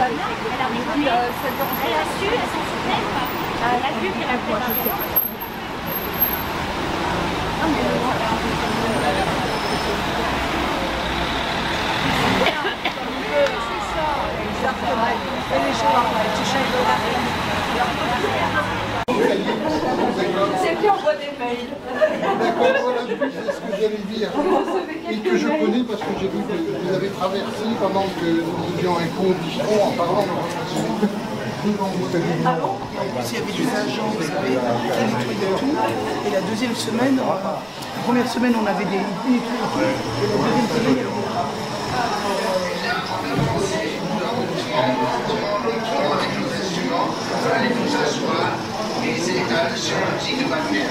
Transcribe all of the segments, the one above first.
Elle a su, elle s'en souvenait pas. Elle a vu qu'elle a fait C'est qui envoie des mails. D'accord, voilà, c'est ce que j'allais dire. Et que je connais parce que j'ai vu que vous avez traversé pendant que nous étions un pont au bistrot en parlant de votre Ah bon? En plus, il y avait des agents, vous savez, qui nettoyaient tout. Et la deuxième semaine, la première semaine, on avait des nettoyés tout. Et la deuxième semaine, il y avait Allez vous asseoir et s'étale sur l'article de manuel.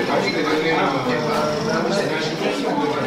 L'article de manuel ne n'est pas. C'est l'invitation de votre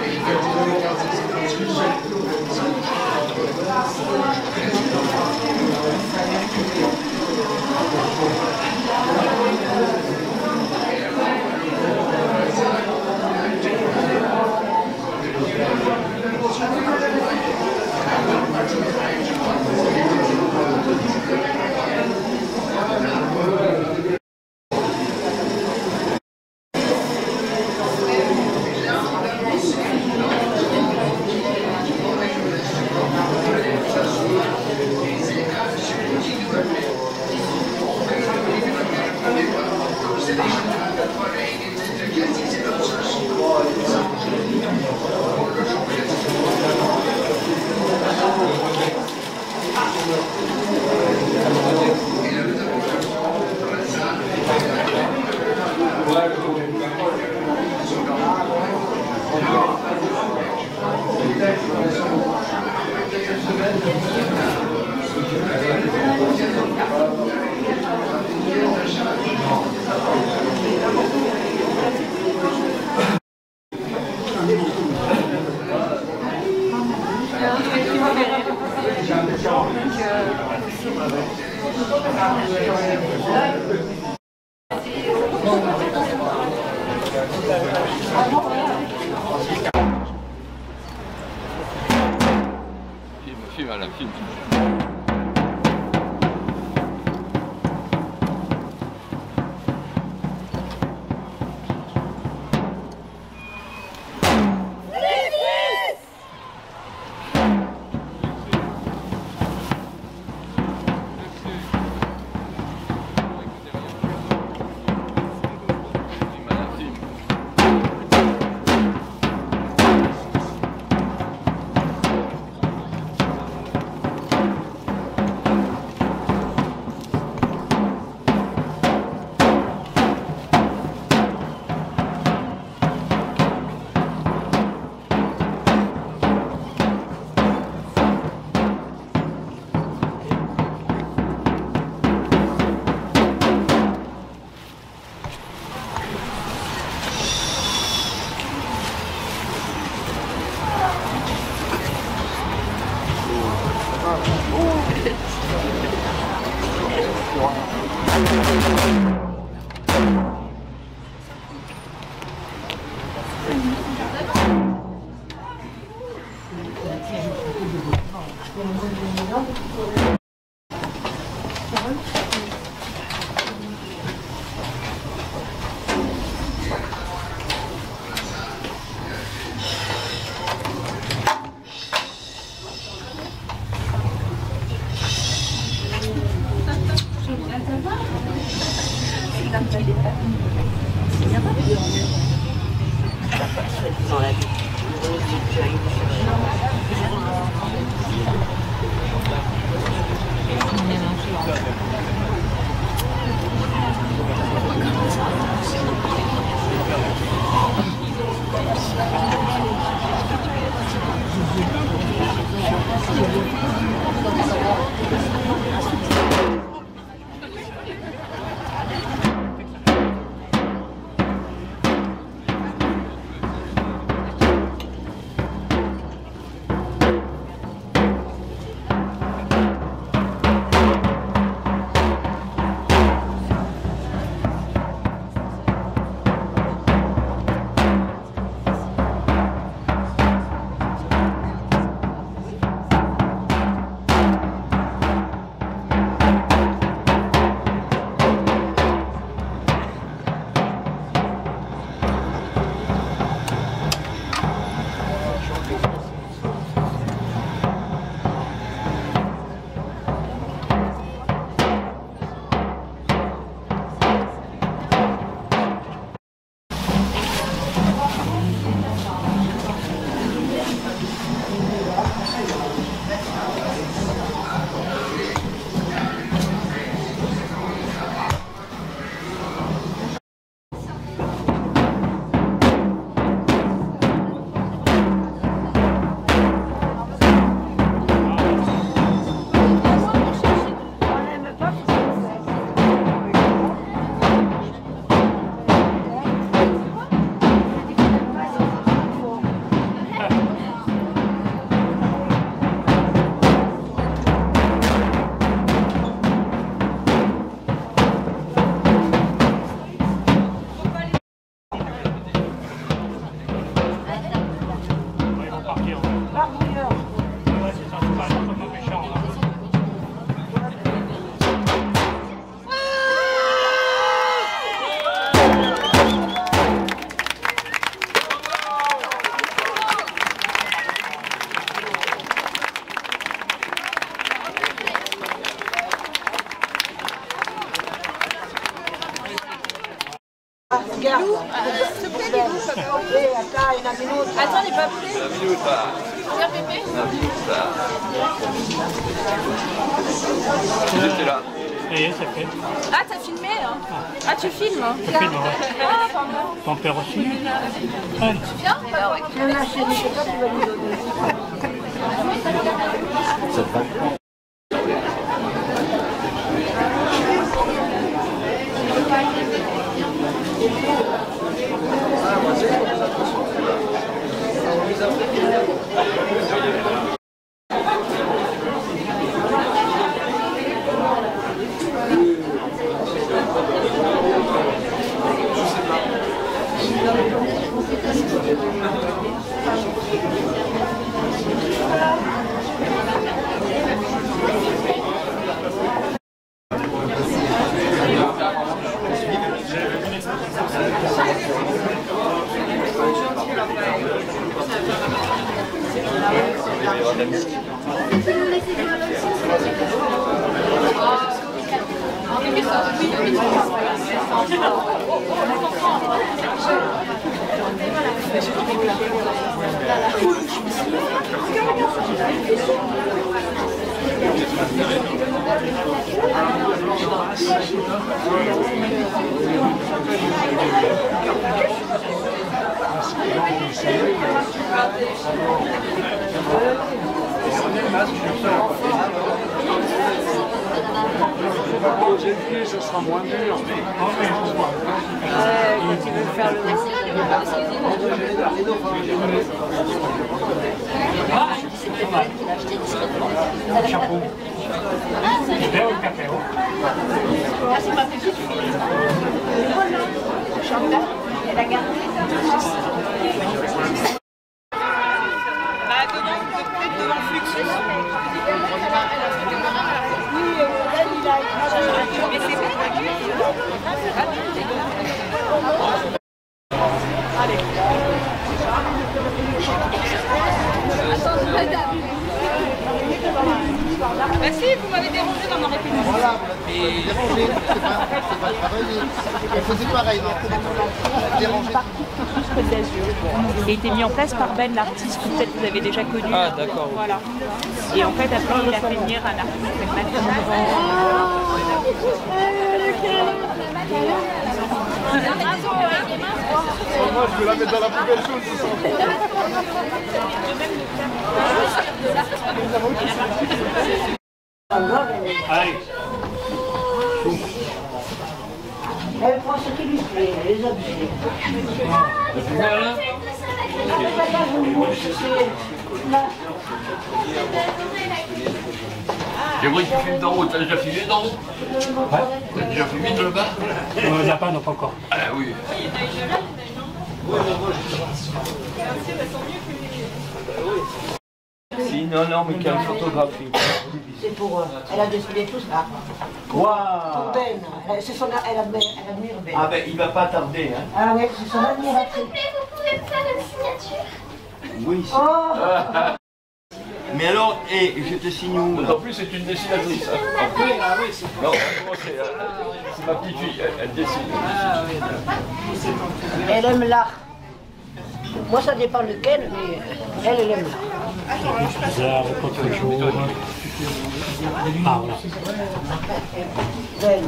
Film à la film. S'il te plaît, Lilou, attends, il n'est pas prêt. La minute là. Viens, bébé. La minute là. J'étais là. Ça y est, c'est fait. Ah, t'as filmé hein. Ah, tu filmes hein. Je filme, ouais. Ah, pardon. Ton père aussi. Ouais. Tu viens ah, ouais. Ça sera moins dur. Quand tu veux faire le Chapeau. C'est bien ou le café? Ah, c'est ma petite fille. Chantal, elle a gardé. Bah, peut-être devant le Fluxus. Oui, elle, il a écrasé. Mais c'est bien. Allez. Attends, madame. Merci, vous m'avez dérangé dans ma réponse. Voilà, et dérangé, c'est pas travailler. Elle faisait pareil, non? Dérangé. Côte d'Azur, qui a été mis en place par Ben, l'artiste que peut-être vous avez déjà connu. Ah, d'accord. Voilà. Et en fait, après, il a fait venir un artiste qui s'appelle Mathieu Moi, je vais la mettre dans la poubelle jaune, c'est ça. Allez. Elle prend ce qui lui plaît, les objets. J'aimerais que tu filmes d'en haut. T'as déjà filmé d'en haut? Ouais. T'as déjà filmé de là-bas? On ne l'a pas, non, pas encore. Ah oui. Si, non, mais quelle photographie. C'est pour elle a décidé tout ça. Waouh. Pour Ben, elle admire Ben. Ah ben, il va pas tarder, hein. Ah ouais, c'est son admiratrice. Vous pouvez me faire une signature? Oui. Oh. Mais alors, je te signe où là? En plus, c'est une dessinatrice. Hein. Non, c'est ma petite fille, elle dessine. Elle aime l'art. Moi, ça dépend lequel, mais elle aime l'art. Bizarre, contre jour. Ah, voilà. Ben.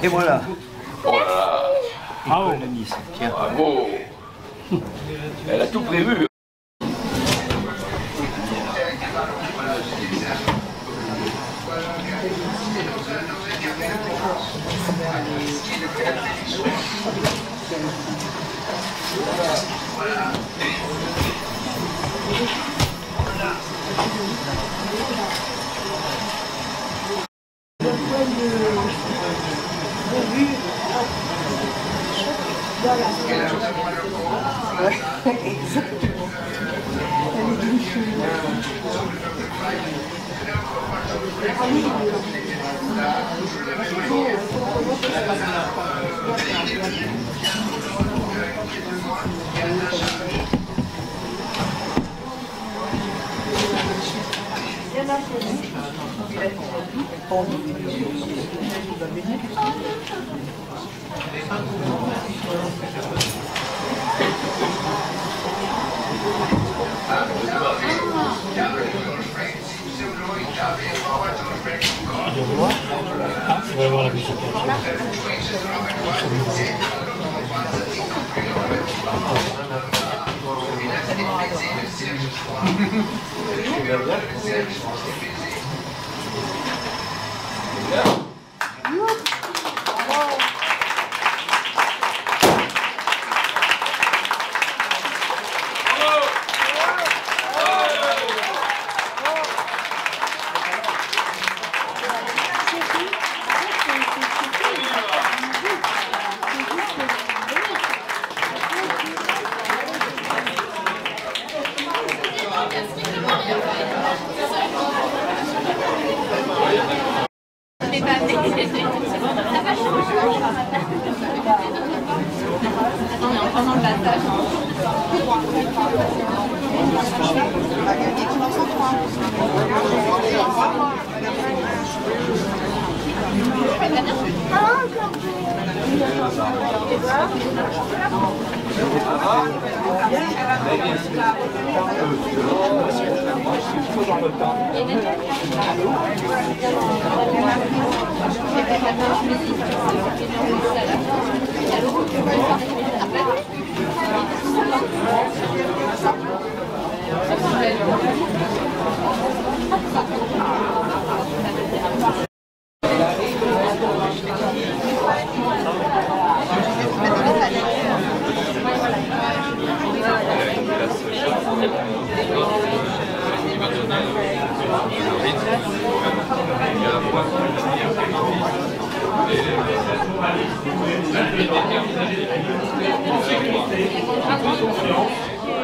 Et voilà. Oh là là. Bravo. Tiens. Bravo. Elle a tout prévu. Il y en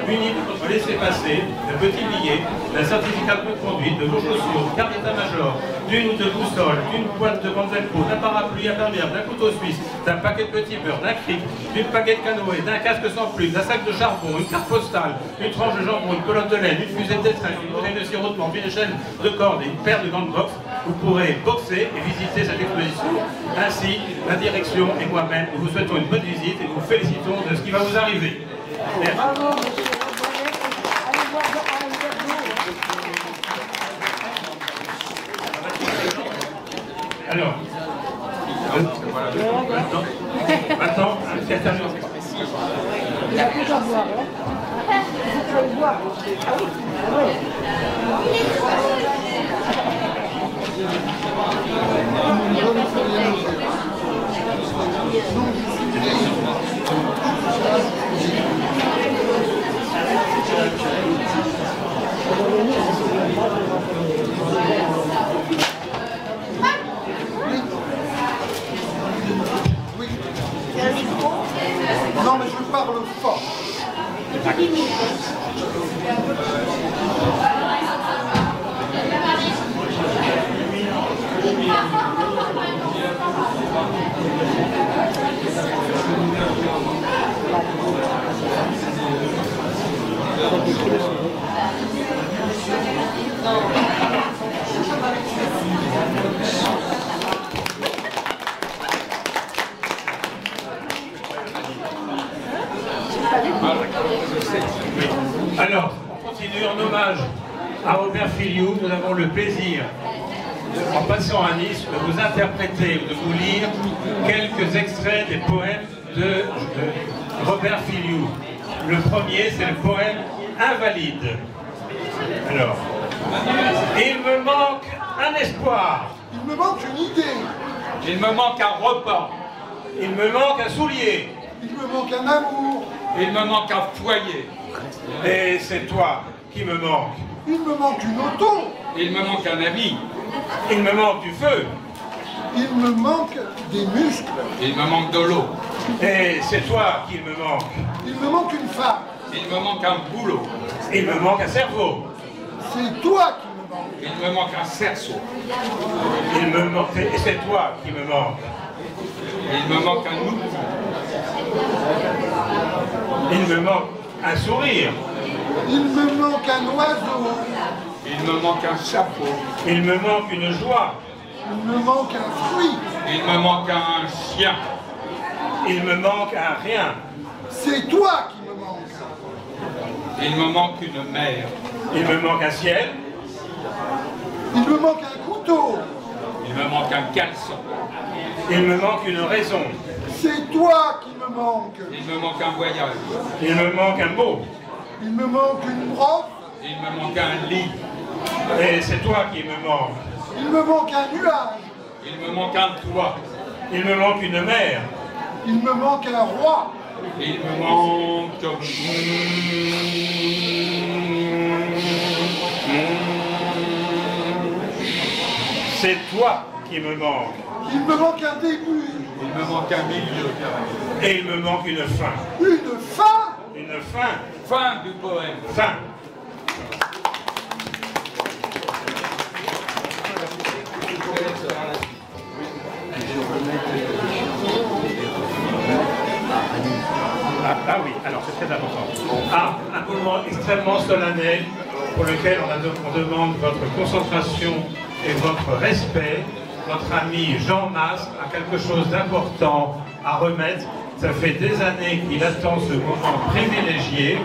Unis de votre laissez-passer, de petits billets, d'un certificat de conduite, de vos chaussures, carte d'état-major, d'une ou deux boussoles, d'une boîte de Banzelco, d'un parapluie imperméable, d'un couteau suisse, d'un paquet de petits beurre, d'un cric, d'une baguette canoë, d'un casque sans plume, d'un sac de charbon, une carte postale, une tranche de jambon, une colonne de laine, une fusée d'étreinte, une bouteille de sirop de menthe, une échelle de corde et une paire de gants de boxe, vous pourrez boxer et visiter cette exposition. Ainsi, la direction et moi-même, nous vous souhaitons une bonne visite et nous vous félicitons de ce qui va vous arriver. Merci. Alors, maintenant, c'est à nous. Il a plus à boire. Il faut boire. Ah oui. Non, mais je parle fort. Alors, on continue en hommage à Robert Filiou. Nous avons le plaisir, en passant à Nice, de vous interpréter ou de vous lire quelques extraits des poèmes de Robert Filiou. Le premier, c'est le poème Invalide. Alors, il me manque un espoir. Il me manque une idée. Il me manque un repas. Il me manque un soulier. Il me manque un amour. Il me manque un foyer. Et c'est toi qui me manque. Il me manque une auto. Il me manque un ami. Il me manque du feu. Il me manque des muscles. Il me manque de l'eau. Et c'est toi qui me manque. Il me manque une femme. Il me manque un boulot. Il me manque un cerveau. C'est toi qui me manque. Il me manque un cerceau. Il me manque... Et c'est toi qui me manque. Il me manque un outil. Il me manque un sourire. Il me manque un oiseau. Il me manque un chapeau. Il me manque une joie. Il me manque un fruit. Il me manque un chien. Il me manque un rien. C'est toi qui me manque. Il me manque une mer. Il me manque un ciel. Il me manque un couteau. Il me manque un caleçon. Il me manque une raison. C'est toi qui me manque. Il me manque un voyage. Il me manque un mot. Il me manque une brosse. Il me manque un lit. Et c'est toi qui me manque. Il me manque un nuage. Il me manque un toit. Il me manque une mer. Il me manque un roi. Il me manque... C'est toi qui me manque. Il me manque un début. Il me manque un milieu. Et il me manque une fin. Une fin. Une fin. Fin du poème. Fin. Ah oui, alors c'est très important. Ah, un moment extrêmement solennel pour lequel on demande votre concentration et votre respect. Votre ami Jean Mas a quelque chose d'important à remettre. Ça fait des années qu'il attend ce moment privilégié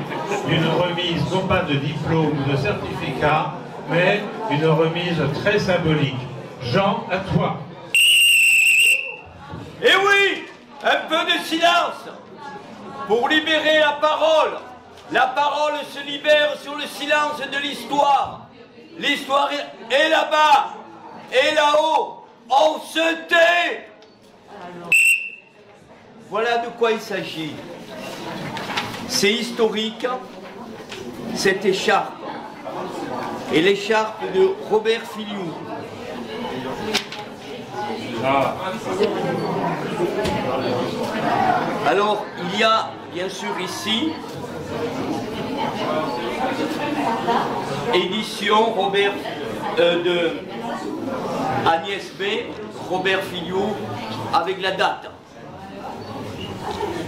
d'une remise, non pas de diplôme ou de certificat, mais une remise très symbolique. Jean, à toi. Eh oui, un peu de silence pour libérer la parole. La parole se libère sur le silence de l'histoire. L'histoire est là-bas et là-haut. On se tait. Voilà de quoi il s'agit. C'est historique, cette écharpe. Et l'écharpe de Robert Filiou. Alors, il y a bien sûr ici édition Robert de Agnès B, Robert Filiou, avec la date.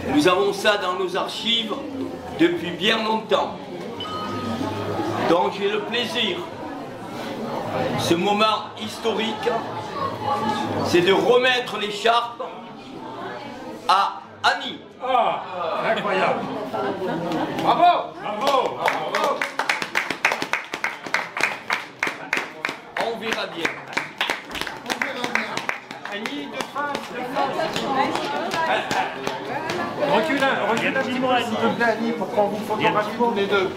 Nous avons ça dans nos archives depuis bien longtemps. Donc j'ai le plaisir, ce moment historique, c'est de remettre l'écharpe à Annie. Ah, incroyable. Bravo! Bravo, bravo. On verra bien. Annie, de recule un petit moment, Annie. S'il te plaît, Annie, pour qu'on vous photographie les deux.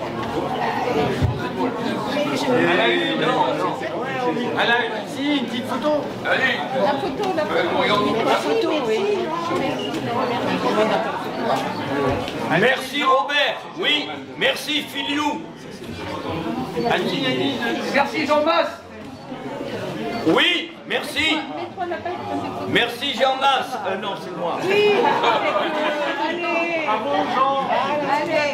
Elle a si, une petite photo. Allez. La photo, la photo, oui. Merci Robert, oui, merci Filiou. Merci Jean Mas. Oui, merci. Merci Jean Mas. Non, c'est moi. Oui, allez. Bravo Jean. Allez.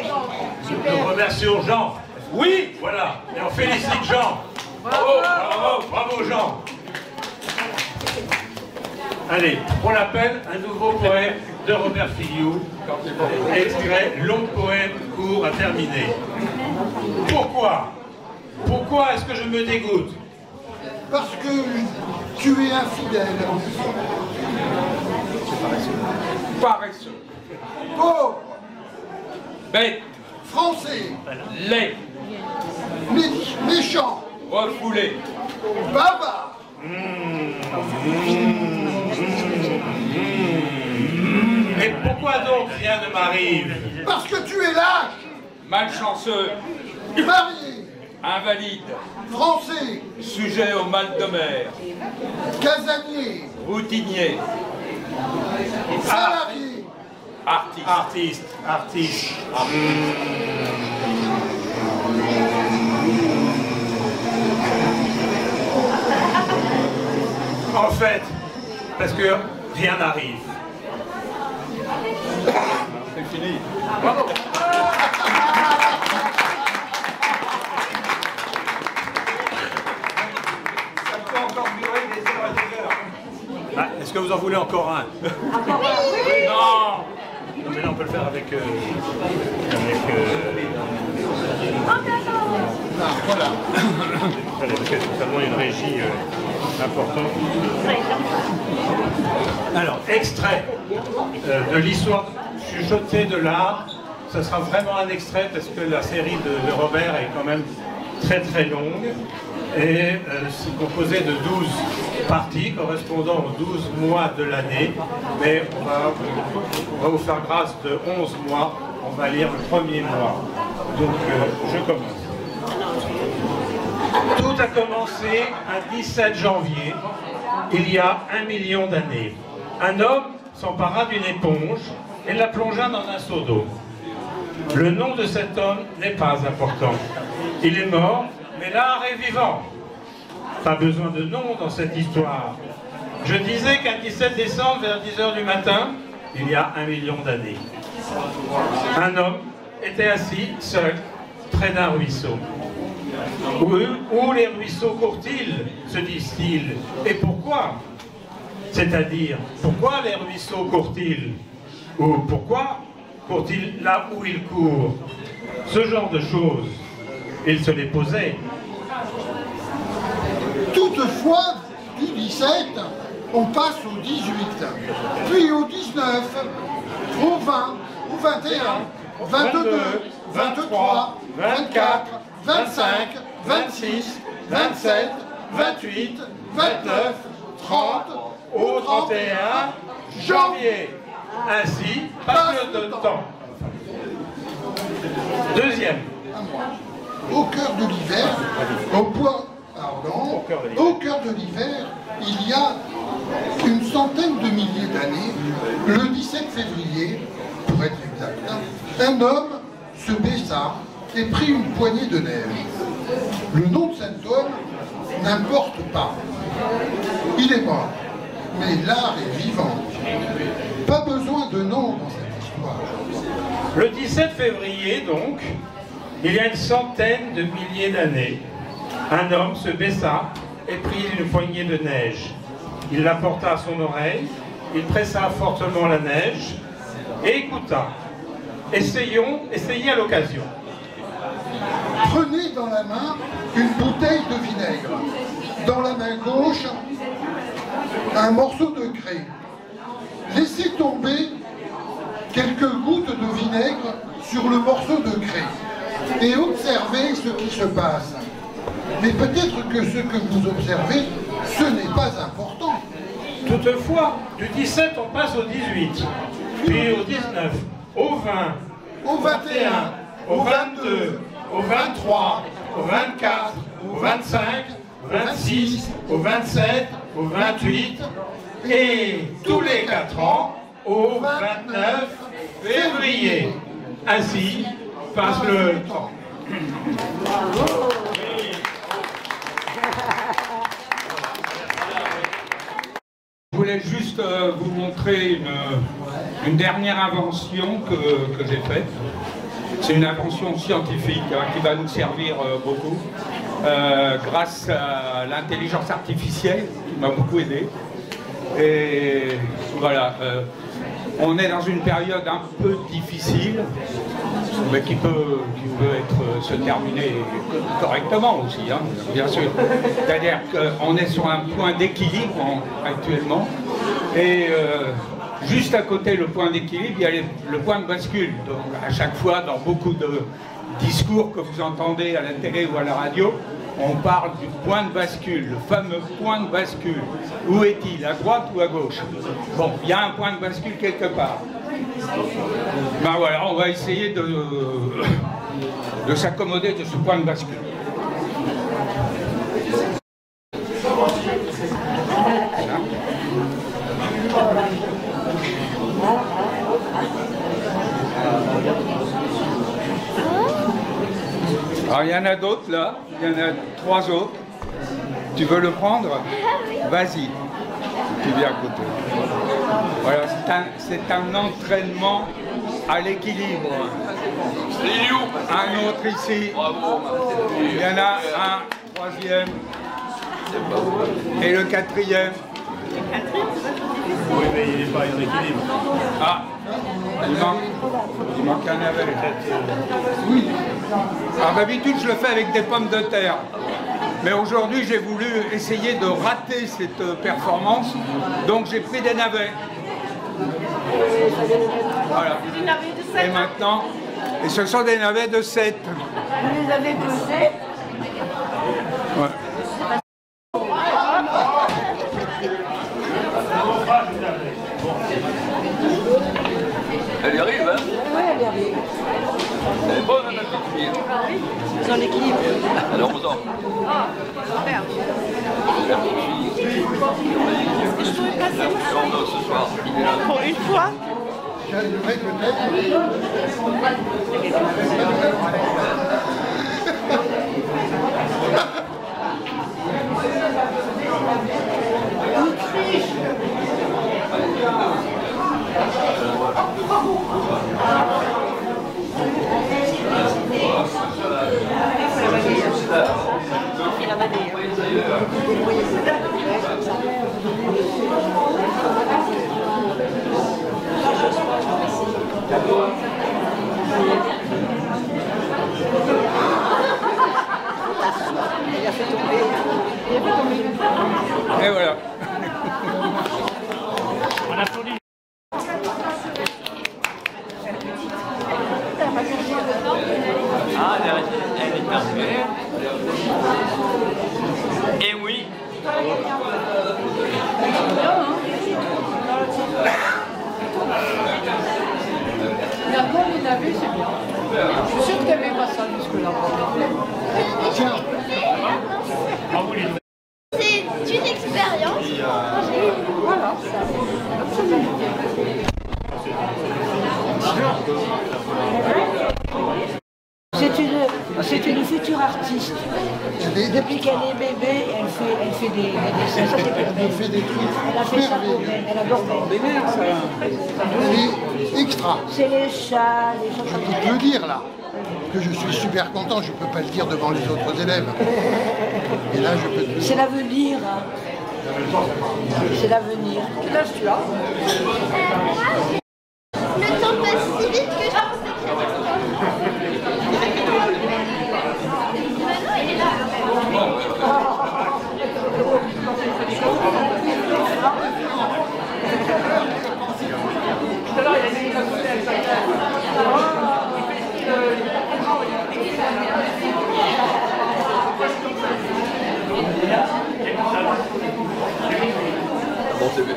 Nous remercions Jean. Oui, voilà. Et on félicite Jean. Bravo, bravo, bravo Jean. Allez, on l'appelle un nouveau poème de Robert Filiou. Extrait, long poème court à terminer. Pourquoi? Pourquoi est-ce que je me dégoûte? Parce que tu es infidèle. Paresseux. Pauvre. Bête. Français. Laid. Méchant. Refoulé. Bavard. Et pourquoi donc rien ne m'arrive? Parce que tu es lâche. Malchanceux. Marié. Invalide. Français. Sujet au mal de mer. Casanier. Routinier. Salarié. Artiste. En fait, parce que rien n'arrive. C'est fini. Bravo. Ça peut encore durer des heures et des heures. Ah, est-ce que vous en voulez encore un? Non. Non, mais là on peut le faire avec Voilà. C'est totalement une régie importante. Alors, extrait de l'histoire chuchotée de l'art. Ce sera vraiment un extrait parce que la série de Robert est quand même très très longue. Et c'est composé de 12 parties correspondant aux 12 mois de l'année. Mais on va vous faire grâce de 11 mois. On va lire le premier mois. Donc je commence. Tout a commencé un 17 janvier, il y a 1 million d'années. Un homme s'empara d'une éponge et la plongea dans un seau d'eau. Le nom de cet homme n'est pas important. Il est mort, mais l'art est vivant. Pas besoin de nom dans cette histoire. Je disais qu'un 17 décembre, vers 10 h du matin, il y a 1 million d'années, un homme était assis, seul, près d'un ruisseau. Où les ruisseaux courent-ils, se disent-ils, et pourquoi? C'est-à-dire, pourquoi les ruisseaux courent-ils? Ou pourquoi courent-ils là où ils courent? Ce genre de choses, il se les posait. Toutefois, du 17, on passe au 18, puis au 19, au 20, au 21, 22, 23, 24, 25, 26, 27, 28, 29, 30, au 31 janvier. Ainsi passe le temps. Deuxième. Au cœur de l'hiver, au cœur de l'hiver, il y a une centaine de milliers d'années, le 17 février, pour être exact, un homme se baissa et prit une poignée de neige. Le nom de cet homme n'importe pas. Il est mort, mais l'art est vivant. Pas besoin de nom dans cette histoire. Le 17 février, donc, il y a une centaine de milliers d'années, un homme se baissa et prit une poignée de neige. Il la porta à son oreille, il pressa fortement la neige et écouta. Essayez à l'occasion. Prenez dans la main une bouteille de vinaigre. Dans la main gauche, un morceau de craie. Laissez tomber quelques gouttes de vinaigre sur le morceau de craie et observez ce qui se passe. Mais peut-être que ce que vous observez, ce n'est pas important. Toutefois, du 17, on passe au 18, puis au 19, au 20, au 21, au 22, au 23, au 24, au 25, au 26, au 27, au 28, et tous les 4 ans, au 29 février. Ainsi passe le temps. Je voulais juste vous montrer une dernière invention que j'ai faite. C'est une invention scientifique qui va nous servir beaucoup grâce à l'intelligence artificielle qui m'a beaucoup aidé. Et voilà, on est dans une période un peu difficile, mais qui peut se terminer correctement aussi, hein, bien sûr. C'est-à-dire qu'on est sur un point d'équilibre actuellement, et juste à côté le point d'équilibre, il y a le point de bascule. Donc à chaque fois, dans beaucoup de discours que vous entendez à la télé ou à la radio, on parle du point de bascule, le fameux point de bascule. Où est-il? À droite ou à gauche? Bon, il y a un point de bascule quelque part. Ben voilà, on va essayer de s'accommoder de ce point de bascule. Alors il y en a d'autres là, il y en a 3 autres. Tu veux le prendre? Vas-y, tu viens à côté. Voilà, c'est un entraînement à l'équilibre. Un autre ici. Il y en a un 3e. Et le 4e. Oui, mais il n'est pas en équilibre. Ah, il manque un avec. Oui. Alors d'habitude, je le fais avec des pommes de terre. Mais aujourd'hui, j'ai voulu essayer de rater cette performance, donc j'ai pris des navets. Voilà. Et maintenant, et ce sont des navets de 7. Vous les avez pesés? Ouais. Elle y arrive, hein? Oui, elle y arrive. Elle est bonne, ma petite fille. Ils ont l'équilibre. Alors, on sort. Ah, super. Est-ce que je pourrais passer Ce soir, il est là. Pour une fois. Et voilà. On applaudit. Ah, elle est parfaite. Et oui. La bonne est navée, c'est bien. Je suis sûre que t'aimais pas ça jusque-là. Tiens. C'est une expérience. Voilà. C'est une future artiste. Depuis qu'elle est bébé, elle fait des dessins. Ça, Elle fait des trucs elle a fait ça pour merveilleux. elle. Elle adore C'est extra. C'est les chats, les choses comme ça. Je peux dire là que je suis super content, je ne peux pas le dire devant les autres élèves. Et là, je peux te le dire. C'est l'avenir. Hein. C'est l'avenir. Quel âge tu as? Le temps passe si vite que je pensais que il est là. Bon, c'est bien.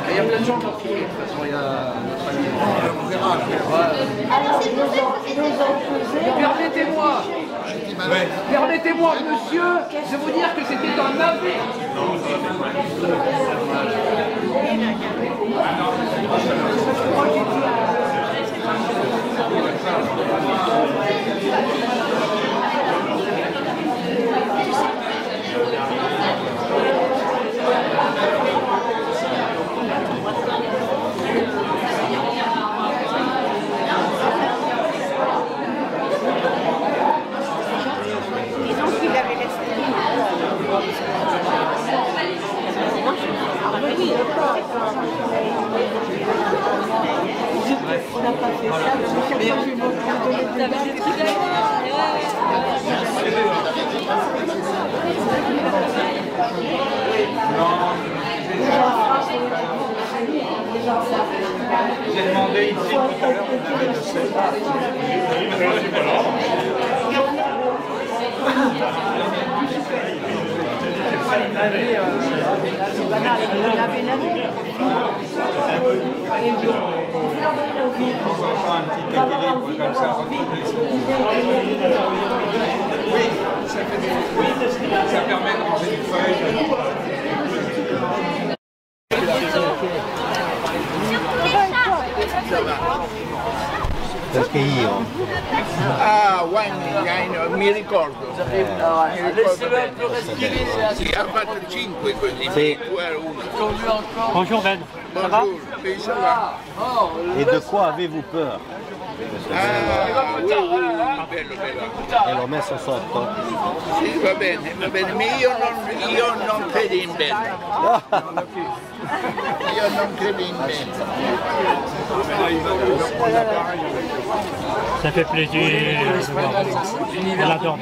Il y a plein de gens qui ont filmé, de toute façon, il y a notre ami. On verra. Permettez-moi, monsieur, de vous dire que c'était un navet. Disons qu'il avait laissé. On n'a pas fait ça, parce que chaque fois, je me donne des trucs. J'ai demandé ici tout à l'heure, on avait de 7. Un petit équilibre comme ça. Oui, ça permet de ranger une feuille. Perché io? Ah, mi ricordo. Sì, ha fatto 5 così, Sì. tu eri uno. Bonjour Ben. Ça va? Bonjour, ça va? Et de quoi avez-vous peur? bello, bello. E l'ho messo sotto. Sì, va bene, ma io non credo in bene. Io non credo in bene. Ça fait plaisir de voir. On l'adore.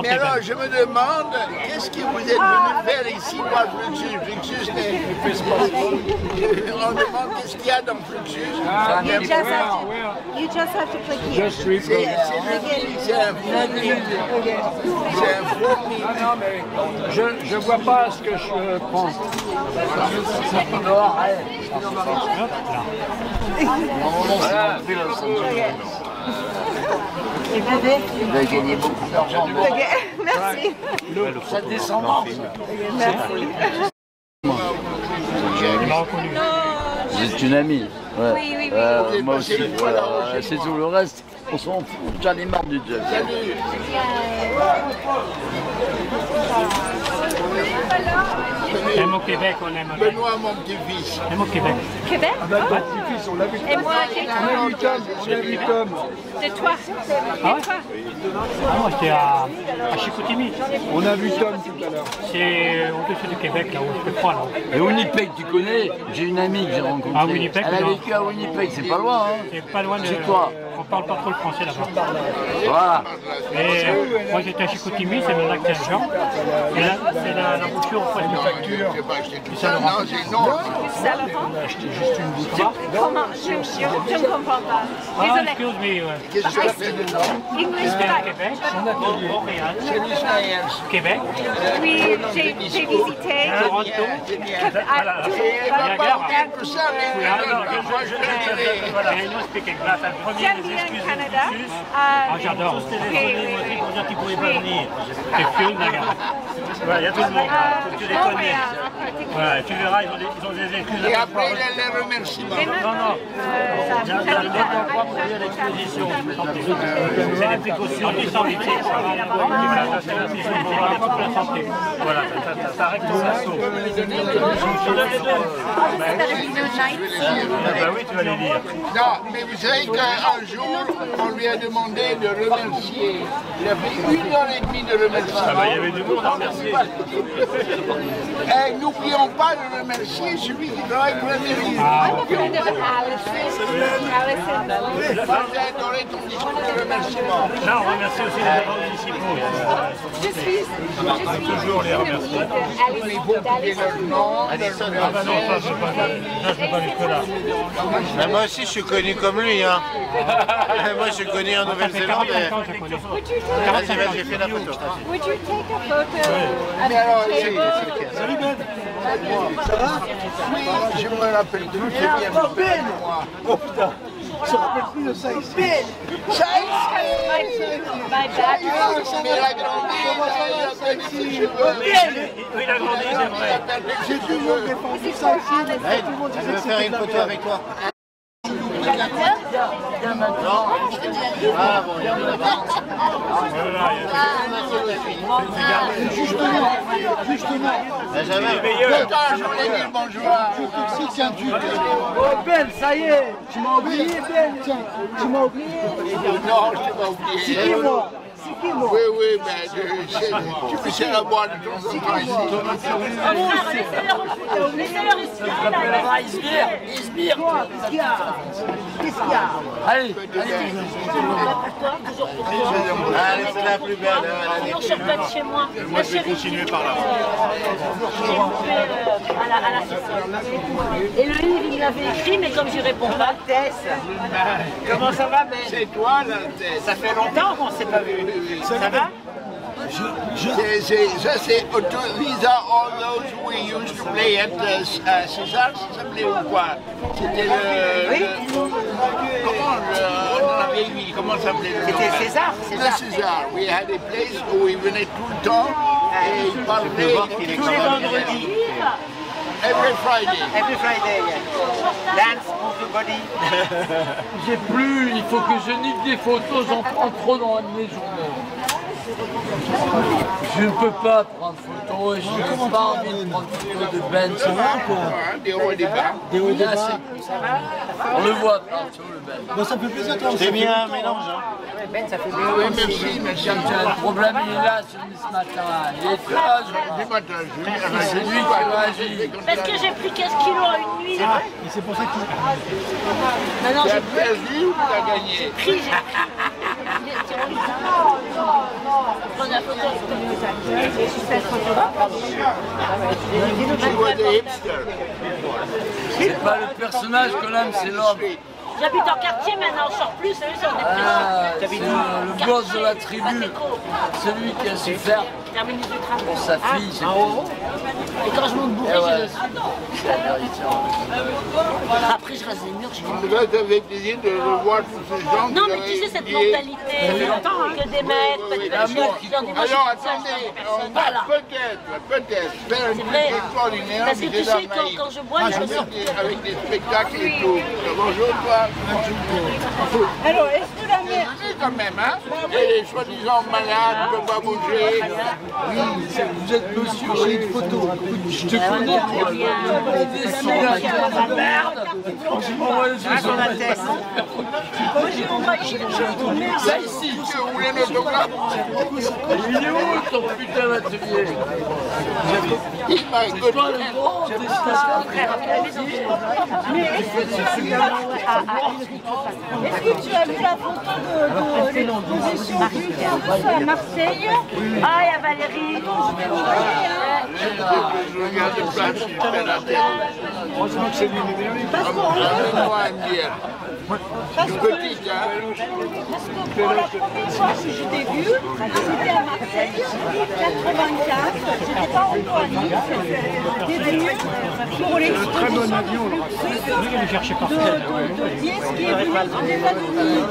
Mais alors, je me demande, qu'est-ce que vous êtes venu faire ici, moi, Fluxus? Fluxus, on demande qu'est-ce qu'il y a dans Fluxus. You just have to click here. C'est un faux. Je vois pas ce que je prends. Et bébé, il va gagner beaucoup d'argent. Merci. Sa descendance. Merci. Vous êtes une amie. Ouais. Oui, oui, oui. Moi aussi. Voilà. C'est tout le reste. On s'en fout. J'en ai marre du job. Même au Québec, on aime. Benoît, mon petit-fils. Même au Québec. Québec? Petit-fils, on l'a vu. Et moi, j'ai On a vu Tom. On a vu Tom. de toi. Ah ouais? Moi, j'étais à Chicoutimi. On a vu Tom tout à l'heure. C'est au-dessus du Québec, là où je fais froid, là. Et Winnipeg, tu connais? J'ai une amie que j'ai rencontrée. Ah, Winnipeg, elle a non. vécu à Winnipeg, c'est pas loin. Hein. C'est pas loin de... C'est quoi? On parle pas trop le français là-bas. Voilà. Et moi j'étais à Chicoutimi, c'est le lac Saint-Jean. Et là, c'est l'embouchure au point de facture du Saint-Laurent. Saint-Laurent? Comment? Je ne comprends pas. Ah, Désolée. excuse me. English, Québec, Montréal, Québec. Oui, j'ai visité. Toronto. J'aime bien le Canada. J'adore. Tous les amis pour dire qu'ils ne pouvaient pas venir. C'est Phil, Niagara. Voilà, il y a tout le monde. Tu les connais. Voilà, tu verras, ils ont des excuses. Et après, il y a les remerciements. Non, non. Il y a le droit pour ouvrir l'exposition. C'est les précautions. Ils sont invités. C'est l'institution pour voir toute la santé. Voilà, ça règle ton assaut. Ben oui, tu vas les lire. Non, mais vous savez qu'un jour, on lui a demandé de remercier. Il a fait 1h30 de remerciement. Ah ben, il y avait du monde à remercier. Et n'oublions pas de remercier celui qui travaille pour la mairie. I'm a friend of Alison. Moi, j'ai adoré ton discours de remerciement. Là, on remercie aussi les agents municipaux. Je suis Toujours les remercier. Il faut oublier leur nom. Ah ben non, ça, je ne peux pas jusque-là. Mais moi aussi, je suis connu comme lui. Hein. Moi, je suis connu en Nouvelle-Zélande. Vas-y, vas-y, fais la photo. Would you take a photo of Mais alors, the table? Salut Ben. Ça va? Oui, je me rappelle plus. C'est bien. Oh Ben. Oh putain. Je me rappelle plus de ça ici. Ben. Ça My bad. mais il a grandi. Il a perdu ses cheveux. Il a grandi, c'est vrai. J'ai toujours défendu ça ici. Hey, je veux faire une photo avec toi. Ah bon, il y en a là-bas. Justement. Attends, je voulais dire bonjour. Oh Ben, ça y est. Tu m'as oublié Ben. Tu m'as oublié. Non, je t'ai pas oublié. C'est qui moi? C'est qui moi? Oui, oui, mais tu peux essayer à boire de temps en temps ici. Qu'est-ce qu'il y a? Qu'est-ce qu'il y a? Allez, Allez, c'est la plus belle. Toujours sur place chez moi. Moi, je vais continuer par là. Et le livre, il l'avait écrit, mais comme je réponds pas, Tess. Comment ça va Ben? C'est toi, là, Tess. Ça fait longtemps qu'on ne s'est pas vu. Ça va? Ça, c'est Lisa, all those we used to play at César, ça s'appelait ou quoi? C'était le... Comment ça s'appelait? C'était César. Le César. We had a place où il venait tout le temps et il parlait Tous les vendredis. every Friday. Every Friday, yeah. Dance, move the body. j'ai plus, il faut que je nique des photos, j'en prends trop dans mes journaux. Je ne peux pas prendre photo et je n'ai pas envie de prendre photo de Ben. Ça va quoi? Des hauts et des bas. Des hauts et des bas. On le voit partout le Ben. Bon, ça fait plaisir toi aussi. C'est bien un mélange. Hein. Ben, ça fait Oui, merci, merci. Quand tu as un problème, il est là ce matin. Il est là. Du matin, C'est lui qui réagit. Parce que j'ai pris 15 kilos en une nuit. Ah, et c'est pour ça que tu... Non, non, j'ai perdu ou tu as gagné? J'ai pris. Prends la photo. Tu vois des hipsters. C'est pas le personnage qu'on aime, c'est l'homme. J'habite en quartier maintenant, je sors plus, eux, ils sont des Le boss de la tribu, celui qui a su faire pour sa fille, c'est tout. Et quand je monte bourré, Eh ouais. je le suis. C'est la vérité. Après, je rase les murs, je En tout cas, ça fait plaisir de revoir tous ces gens. non, mais tu sais, cette mentalité, que des mecs, pas de Alors, attendez, on va peut-être faire une truc extraordinaire. Parce que tu sais, quand je bois, je me sens avec des spectacles et tout. Bonjour, toi. Alors, est-ce que la mère... Quand même, hein? Et les soi-disant malades, ne peuvent pas bouger. Vous êtes monsieur, j'ai une photo. Je te connais, toi. Merde. Ça ici. Vous voulez un autographe? Il est où ton putain d'atelier? Il m'a écouté. Est-ce que tu as vu la photo de l'exposition à Marseille? Ah, il y a Valérie. Je regarde le plat, je fais la tête. Heureusement que c'est lui les derniers. Amène-moi une bière. Une petite, hein? Parce que pour la première fois que je t'ai vu, c'était à Marseille, 84, j'étais pas encore à Nice, j'étais venu pour l'exposition Très bon avion, de Diez qui est venu aux États-Unis.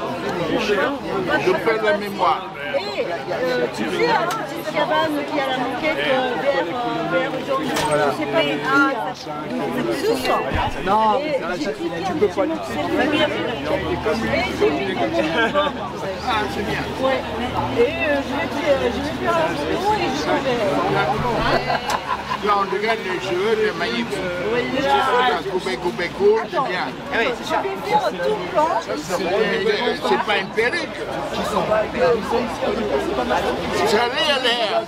Je perds la mémoire. Et tu sais, c'est Cabane qui a la moquette vers jaune. Je sais pas qui. Ce soir. Non, tu peux pas lutter. C'est lui. Et j'ai mis Ah, c'est bien. ouais. Et je vais faire la photo et je t'enverrai. Là, on regarde les cheveux, c'est magnifique. Coupé court, c'est bien. Je vais faire tout le plan. C'est pas une perruque. Ça a l'air.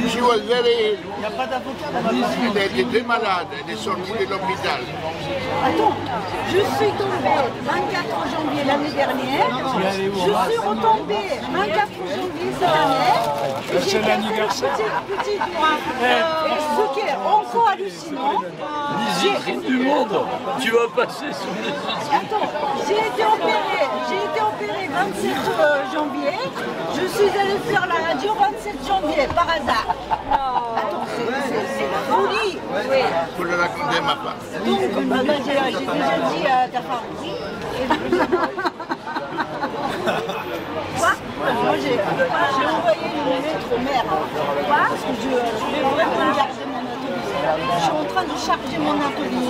She was very... Elle était très malade, elle est sortie de l'hôpital. Attends, je suis tombée 24 janvier l'année dernière. Je suis retombée 24 janvier cette année. C'est l'anniversaire. Ce qui est encore hallucinant, Visite du monde, tu vas passer sur les... attends, j'ai été opérée 27 janvier, je suis allée faire la radio 27 janvier, par hasard. Attends, c'est la folie. Oui. Vous le racontez ma part. Donc, j'ai déjà dit à ta femme. Quoi? Moi, j'ai envoyé une lettre au maire. Parce que je vais vraiment garder mon atelier. Je suis en train de charger mon atelier.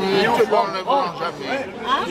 Ils ne te le vendront jamais. Hein?